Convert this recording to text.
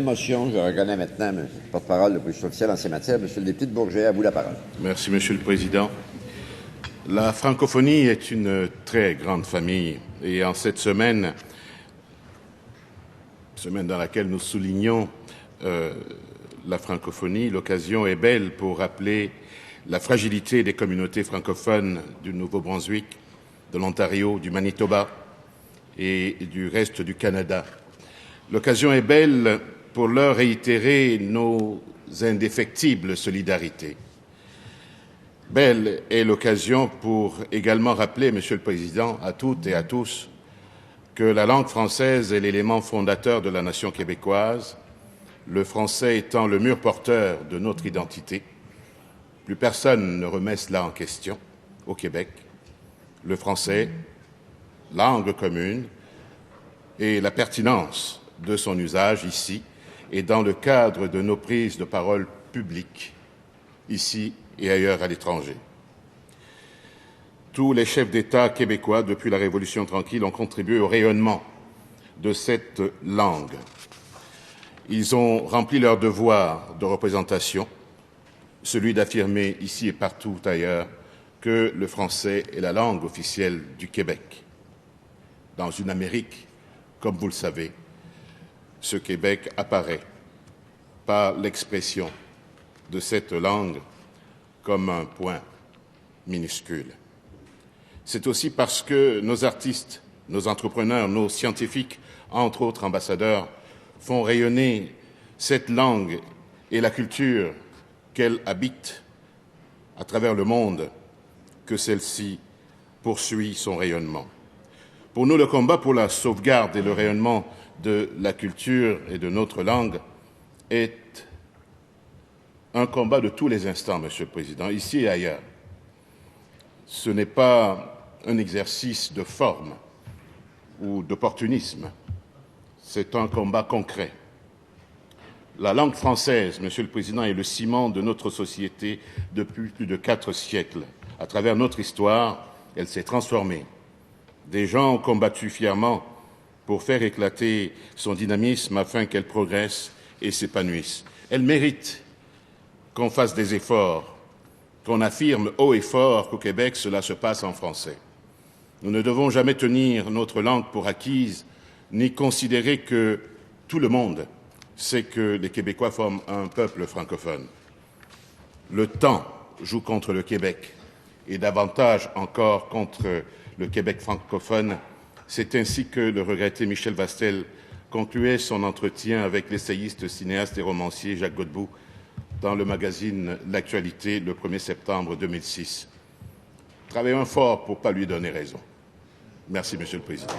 Motion, je reconnais maintenant le porte-parole de l'opposition officielle en ces matières. Monsieur le député de Bourget, à vous la parole. Merci, Monsieur le Président. La francophonie est une très grande famille et en cette semaine dans laquelle nous soulignons la francophonie, l'occasion est belle pour rappeler la fragilité des communautés francophones du Nouveau-Brunswick, de l'Ontario, du Manitoba et du reste du Canada. L'occasion est belle pour leur réitérer nos indéfectibles solidarités. Belle est l'occasion pour également rappeler, Monsieur le Président, à toutes et à tous, que la langue française est l'élément fondateur de la nation québécoise, le français étant le mur porteur de notre identité. Plus personne ne remet cela en question au Québec. Le français, langue commune, et la pertinence de son usage ici et dans le cadre de nos prises de parole publiques, ici et ailleurs à l'étranger. Tous les chefs d'État québécois, depuis la Révolution tranquille, ont contribué au rayonnement de cette langue. Ils ont rempli leur devoir de représentation, celui d'affirmer ici et partout ailleurs que le français est la langue officielle du Québec. Dans une Amérique, comme vous le savez, ce Québec apparaît par l'expression de cette langue comme un point minuscule. C'est aussi parce que nos artistes, nos entrepreneurs, nos scientifiques, entre autres ambassadeurs, font rayonner cette langue et la culture qu'elle habite à travers le monde que celle-ci poursuit son rayonnement. Pour nous, le combat pour la sauvegarde et le rayonnement de la culture et de notre langue est un combat de tous les instants, Monsieur le Président, ici et ailleurs. Ce n'est pas un exercice de forme ou d'opportunisme, c'est un combat concret. La langue française, Monsieur le Président, est le ciment de notre société depuis plus de 4 siècles. À travers notre histoire, elle s'est transformée. Des gens ont combattu fièrement pour faire éclater son dynamisme afin qu'elle progresse et s'épanouisse. Elle mérite qu'on fasse des efforts, qu'on affirme haut et fort qu'au Québec, cela se passe en français. Nous ne devons jamais tenir notre langue pour acquise, ni considérer que tout le monde sait que les Québécois forment un peuple francophone. Le temps joue contre le Québec, et davantage encore contre le Québec francophone. C'est ainsi que le regretté Michel Vastel concluait son entretien avec l'essayiste, cinéaste et romancier Jacques Godbout dans le magazine L'Actualité le 1er septembre 2006. Travaillons fort pour ne pas lui donner raison. Merci, Monsieur le Président.